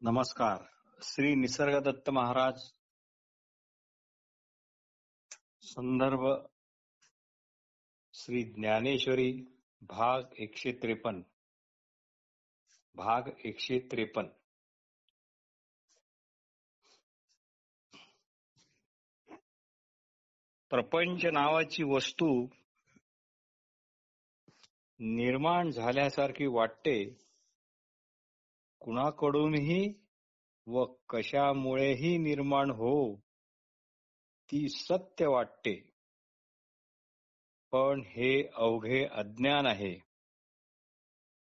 नमस्कार. श्री निसर्गदत्त महाराज. संदर्भ श्री ज्ञानेश्वरी भाग 153. भाग 153. प्रपंच नावाची वस्तू निर्माण झाल्यासारखी वाटते, कुणाकडूनही व कशामुळेही निर्माण हो, ती सत्य वाटते. पण हे अवघे अज्ञान आहे.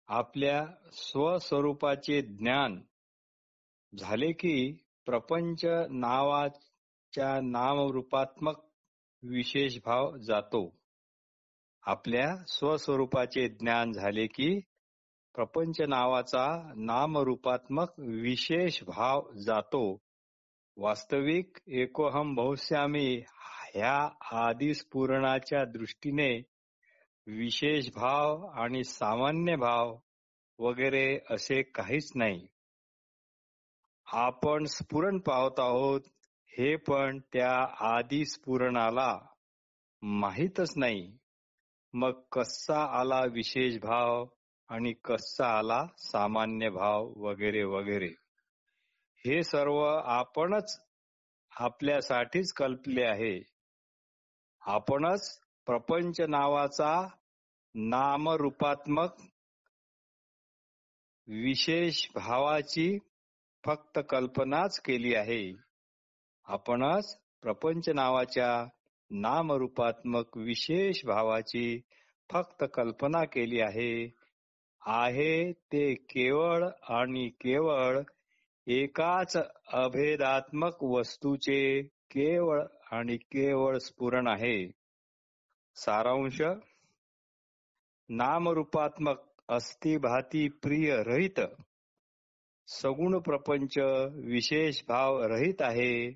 आपल्या स्वस्वरूपाचे ज्ञान झाले की प्रपंच नावाच्या नामरूपात्मक विशेष भाव जातो. आपल्या स्वस्वरूपाचे ज्ञान झाले की प्रपंच नावाचा नामरूपात्मक विशेष भाव जातो. वास्तविक एकोहम बहुश्यामी ह्या आदिस्फुरणाच्या दृष्टीने विशेष भाव आणि सामान्य भाव वगैरे असे काहीच नाही. आपण स्फुरण पाहत आहोत, हे पण त्या आदिस्फुरणाला माहीतच नाही. मग कसा आला विशेष भाव आणि कसा आला सामान्य भाव वगैरे वगैरे. हे सर्व आपणच आपल्यासाठीच कल्पले आहे. आपणच प्रपंच नावाचा नामरूपात्मक विशेष भावाची फक्त कल्पनाच केली आहे. आपणच प्रपंच नावाच्या नामरूपात्मक विशेष भावाची फक्त कल्पना केली आहे. आहे ते केवळ आणि केवळ एकाच अभेदात्मक वस्तूचे केवळ आणि केवळ स्फुरण आहे. सारांश: नामरूपात्मक अस्ति भाती प्रिय रहित सगुण प्रपंच विशेष भाव रहित आहे.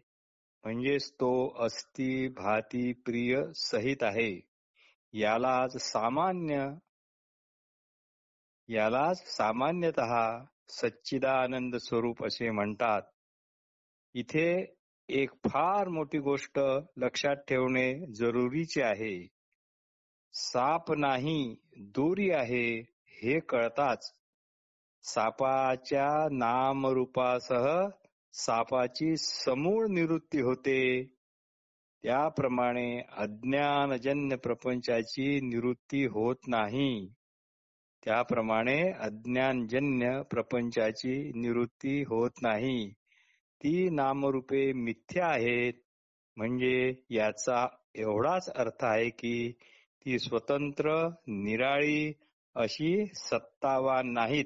म्हणजेच तो अस्ति भाती प्रिय सहित आहे. यालाच सामान्यतः सच्चिदानंद स्वरूप असे म्हणतात. इथे एक फार मोठी गोष्ट लक्षात ठेवणे जरुरीचे आहे. साप नाही, दोरी आहे हे कळताच सापाच्या नामरूपासह सापाची समूळ निवृत्ती होते. त्याप्रमाणे अज्ञानजन्य प्रपंचाची निवृत्ती होत नाही. त्याप्रमाणे अज्ञानजन्य प्रपंचाची निवृत्ती होत नाही. ती नामरूपे मिथ्या आहेत. म्हणजे याचा एवढाच अर्थ आहे की ती स्वतंत्र निराळी अशी सत्तावान नाहीत.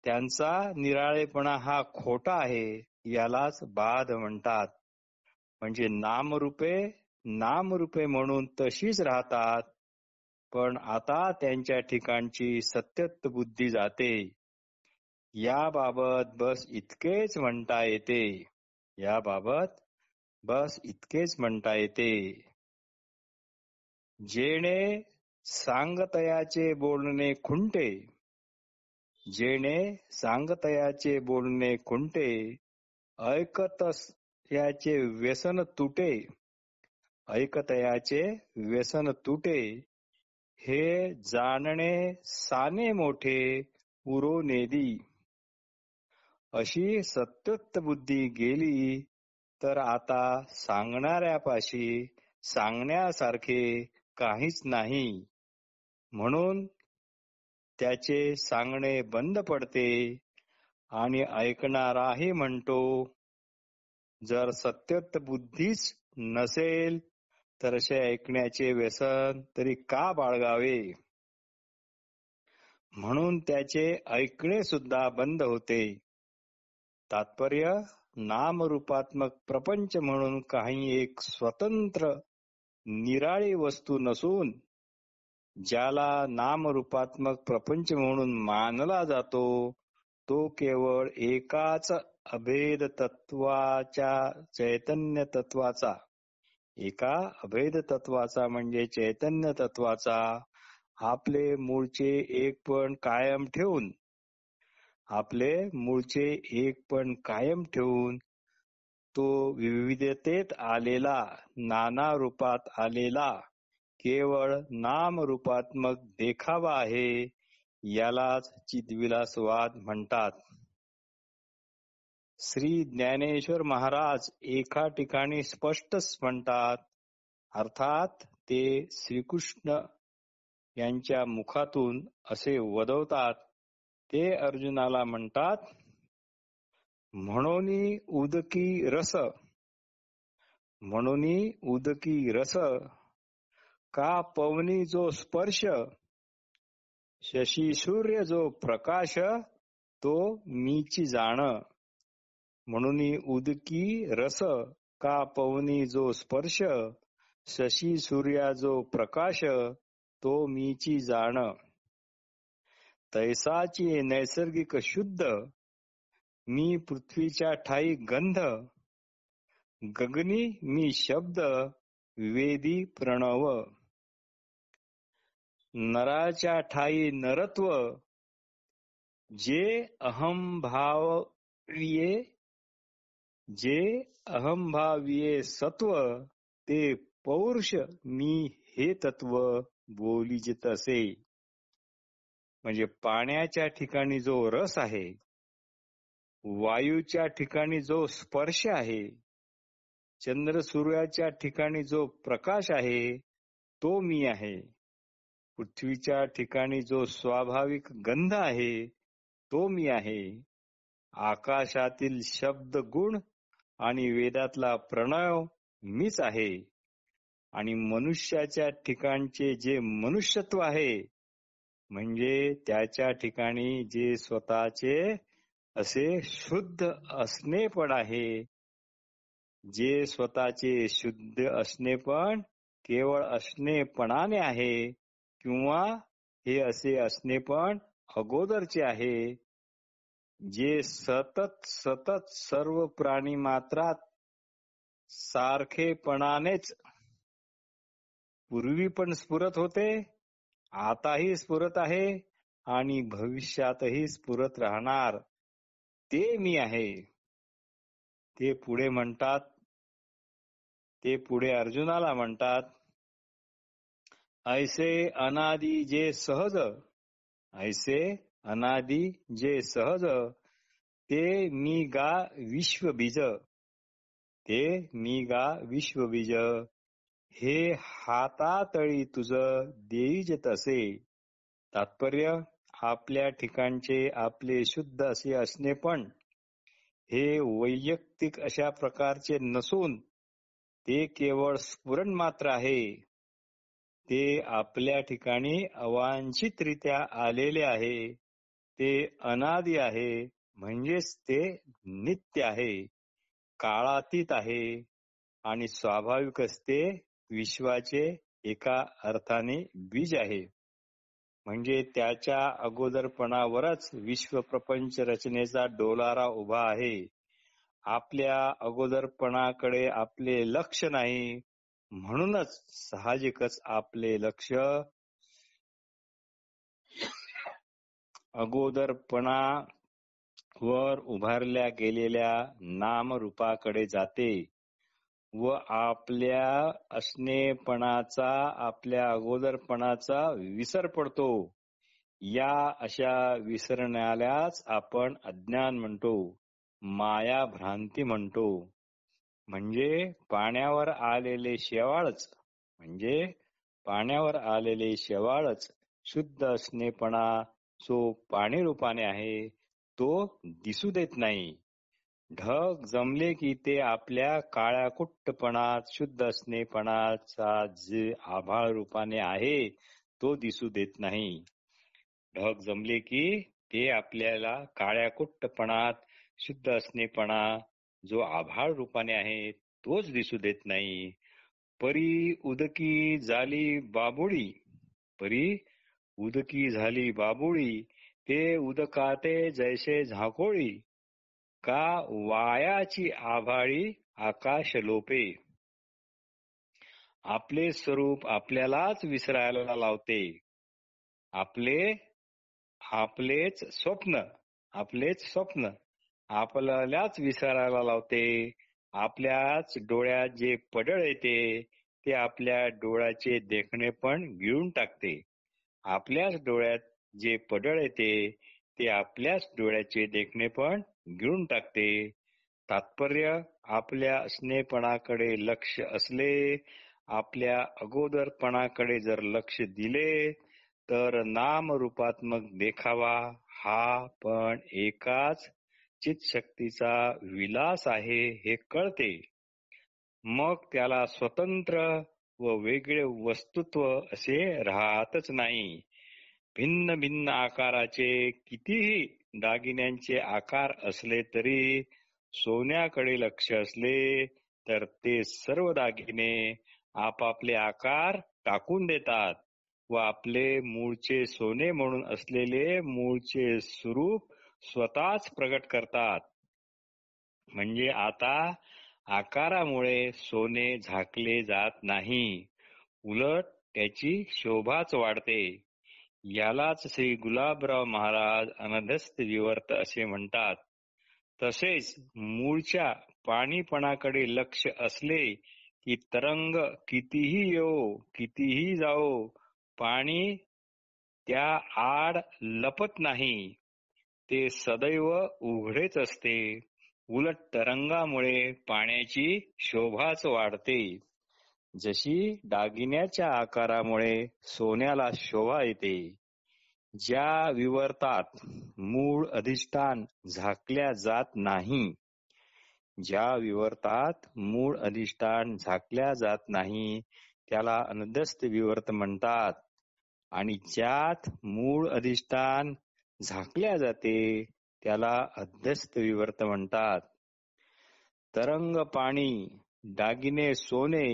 त्यांचा निराळेपणा हा खोटा आहे. यालाच बाध म्हणतात. म्हणजे नामरूपे म्हणून तशीच राहतात. पण आता त्यांच्या ठिकाणची सत्यत्व बुद्धी जाते. याबाबत बस इतकेच म्हणता येते. जेणे सांगतयाचे बोलणे खुंटे ऐकतयाचे व्यसन तुटे हे जाणणे साने मोठे उरो नेदी. अशी सत्योत्त बुद्धी गेली तर आता सांगणाऱ्यापाशी सांगण्यासारखे काहीच नाही. म्हणून त्याचे सांगणे बंद पडते आणि ऐकणाराही म्हणतो, जर सत्योत्त बुद्धीच नसेल तर असे ऐकण्याचे व्यसन तरी का बाळगावे. म्हणून त्याचे ऐकणे सुद्धा बंद होते. तात्पर्य: नामरूपात्मक प्रपंच म्हणून काही एक स्वतंत्र निराळी वस्तू नसून ज्याला नामरूपात्मक प्रपंच म्हणून मानला जातो तो केवळ एकाच अभेद तत्वाचा म्हणजे चैतन्य तत्वाचा आपले मूळचे एकपण कायम ठेवून आपले मूळचे एक पण कायम ठेवून तो विविधतेत आलेला, नाना रूपात आलेला केवळ नाम रूपात्मक देखावा आहे. यालाच चिद्विलासवाद म्हणतात. श्री ज्ञानेश्वर महाराज एका ठिकाणी स्पष्टच म्हणतात, अर्थात ते श्रीकृष्ण यांच्या मुखातून असे वदवतात. ते अर्जुनाला म्हणतात, म्हणोनी उदकी रस का पवनी जो स्पर्श, शशी सूर्य जो प्रकाश, तो मीची जाण. म्हणून उदकी रस का पवनी जो स्पर्श, शशी सूर्या जो प्रकाश, तो मीची जाण. तैसाची नैसर्गिक शुद्ध, मी पृथ्वीच्या ठाई गंध. गगनी मी शब्द, वेदी प्रणव. नराच्या ठाई नरत्व, जे अहंभाविये सत्व, ते पौरुष मी हे तत्व बोलिजे तसे. म्हणजे पाण्याच्या ठिकाणी जो रस आहे, वायूच्या ठिकाणी जो स्पर्श आहे, चंद्र सूर्याच्या ठिकाणी जो प्रकाश आहे, तो मी आहे. पृथ्वीच्या ठिकाणी जो स्वाभाविक गंध आहे, तो मी आहे. आकाशातील शब्द गुण आणि वेदातला प्रणव मीच आहे. आणि मनुष्याच्या ठिकाणचे जे मनुष्यत्व आहे, म्हणजे त्याच्या ठिकाणी जे स्वतःचे असे शुद्ध असणे पण आहे, जे स्वतःचे शुद्ध असणे पण केवळ असणेपणाने आहे, किंवा हे असे असणे पण अगोदरचे आहे, जे सतत सर्व प्राणी मात्रात सारखेपणानेच पूर्वी पण स्फुरत होते, आताही स्फुरत आहे आणि भविष्यातही स्फुरत राहणार, ते मी आहे. ते पुढे अर्जुनाला म्हणतात, ऐसे अनादि जे सहज, ते मी गा विश्वबीज, हे हातातळी तुझ देईजे तसे. तात्पर्य, आपल्या ठिकाणचे आपले शुद्ध असे असणे पण हे वैयक्तिक अशा प्रकारचे नसून ते केवळ स्फुरण मात्र आहे. ते आपल्या ठिकाणी अवांछितरित्या आलेले आहे. ते अनादि आहे, म्हणजेच ते नित्य आहे, काळातीत आहे आणि स्वाभाविकच ते विश्वाचे एका अर्थाने बीज आहे. म्हणजे त्याच्या अगोदरपणावरच विश्व प्रपंच रचनेचा डोलारा उभा आहे. आपल्या अगोदरपणाकडे आपले लक्ष नाही, म्हणूनच साहजिकच आपले लक्ष अगोदरपणावर उभारल्या गेलेल्या नामरूपाकडे जाते व आपल्या असणेपणाचा, आपल्या अगोदरपणाचा विसर पडतो. या अशा विसरण्यालाच आपण अज्ञान म्हणतो, माया भ्रांती म्हणतो. म्हणजे पाण्यावर आलेले शेवाळच शुद्ध असणेपणा जो पाणी रूपाने आहे, तो दिसू देत नाही. ढग जमले की ते आपल्या काळ्याकुट्टपणात शुद्ध असणेपणाचा जे आभाळ रूपाने आहे, तो दिसू देत नाही. ढग जमले की ते आपल्याला काळ्याकुट्टपणात शुद्ध असणेपणा जो आभाळ रूपाने आहे, तोच दिसू देत नाही. परी उदकी झाली बाबुळी, ते उदकाते जैसे झाकोळी, का वायाची आभाळी आकाश लोपे. आपले स्वरूप आपल्यालाच विसरायला लावते. आपलेच स्वप्न आपलेच स्वप्न आपल्यालाच विसरायला लावते. आपल्याच डोळ्यात जे पडळ येते ते आपल्या डोळ्याचे देखणे पण गिळून टाकते. आपल्याच डोळ्यात जे पडळ येते ते आपल्याच डोळ्याचे देखणे पण गिळून टाकते. तात्पर्य, आपल्या स्नेहपणाकडे लक्ष असले, आपल्या अगोदरपणाकडे जर लक्ष दिले, तर नामरूपात्मक देखावा हा पण एकाच चित्शक्तीचा विलास आहे हे कळते. मग त्याला स्वतंत्र व वेगळे वस्तुत्व असे राहतच नाही. भिन्न भिन्न आकाराचे कितीही दागिन्यांचे आकार असले तरी सोन्याकडे लक्ष असले तर ते सर्व दागिने आपापले आकार टाकून देतात व आपले मूळचे सोने म्हणून असलेले मूळचे स्वरूप स्वतःच प्रगट करतात. म्हणजे आता आकारामुळे सोने झाकले जात नाही, उलट त्याची शोभाच वाढते. यालाच श्री गुलाबराव महाराज अनध्यस्त विवर्त असे म्हणतात. तसेच मूळच्या पाणीपणाकडे लक्ष असले की तरंग कितीही येवो कितीही जावो, पाणी त्या आड लपत नाही, ते सदैव उघडेच असते. उलट तरंगामुळे पाण्याची शोभाच वाढते. जशी दागिन्याच्या आकारामुळे सोन्याला शोभा येते. ज्या विवर्तात मूळ अधिष्ठान झाकल्या जात नाही, ज्या विवर्तात मूळ अधिष्ठान झाकल्या जात नाही त्याला अनध्यस्त विवर्त म्हणतात. आणि ज्यात मूळ अधिष्ठान झाकल्या जाते त्याला अध्यस्त विवर्त म्हणतात. तरंग पाणी, दागिने सोने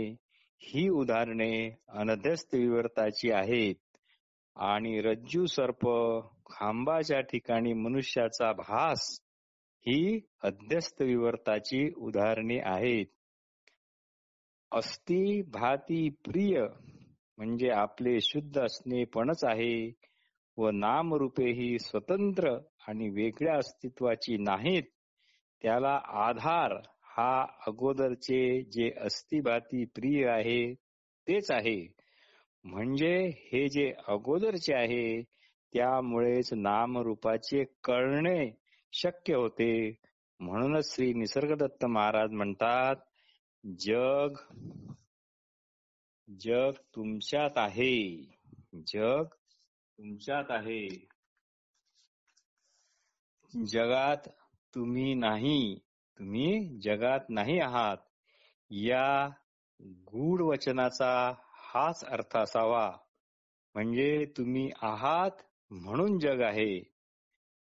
ही उदाहरणे अनध्यस्त विवर्ताची आहेत. आणि रज्जू सर्प, खांबाच्या ठिकाणी मनुष्याचा भास ही अध्यस्त विवर्ताची उदाहरणे आहेत. अस्ति भाती प्रिय म्हणजे आपले शुद्ध असणेपणच आहे व नामरूपे ही स्वतंत्र आणि वेगळ्या अस्तित्वाची नाहीत. त्याला आधार हा अगोदरचे जे अस्तिभाती प्रिय आहे तेच आहे. म्हणजे हे जे अगोदरचे आहे त्यामुळेच नामरूपाचे कळणे शक्य होते. म्हणूनच श्री निसर्गदत्त महाराज म्हणतात, जग जग तुमच्यात आहे, जग तुमच्यात आहे, जगात तुम्ही नाही, तुम्ही जगात नाही आहात. या गूढ वचनाचा हाच अर्थ असावा. म्हणजे तुम्ही आहात म्हणून जग आहे,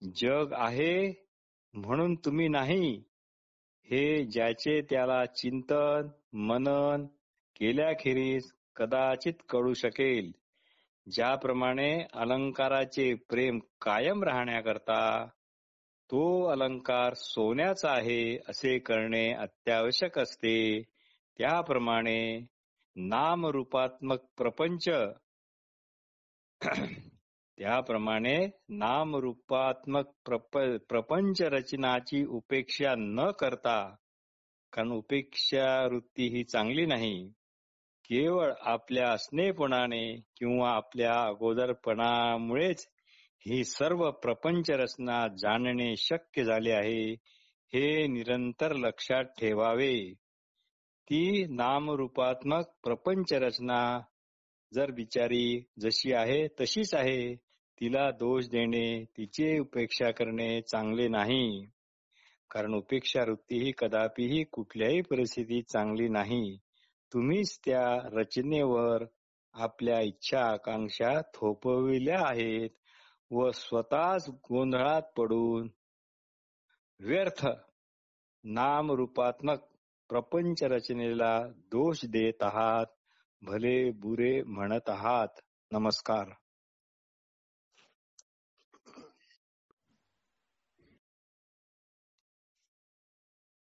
जग आहे म्हणून तुम्ही नाही, हे ज्याचे त्याला चिंतन मनन केल्याखेरीज कदाचित कळू शकेल. ज्याप्रमाणे अलंकाराचे प्रेम कायम राहण्याकरता तो अलंकार सोन्याचा आहे असे करणे अत्यावश्यक असते, त्याप्रमाणे नामरूपात्मक प्रपंच प्रपंच रचनाची उपेक्षा न करता, कारण उपेक्षा वृत्ती ही चांगली नाही, केवळ आपल्या स्नेहपणाने किंवा आपल्या अगोदरपणामुळेच ही सर्व प्रपंच रचना जाणणे शक्य झाले आहे हे निरंतर लक्षात ठेवावे. ती नामरूपात्मक प्रपंच रचना जर बिचारी जशी आहे तशीच आहे, तिला दोष देणे, तिची उपेक्षा करणे चांगले नाही. कारण उपेक्षा वृत्ती ही कदापिही कुठल्याही परिस्थितीत चांगली नाही. तुम्हीच त्या रचनेवर आपल्या इच्छा आकांक्षा थोपविल्या आहेत व स्वतःच गोंधळात पडून व्यर्थ नामरूपात्मक प्रपंच रचनेला दोष देत आहात, भले बुरे म्हणत आहात. नमस्कार.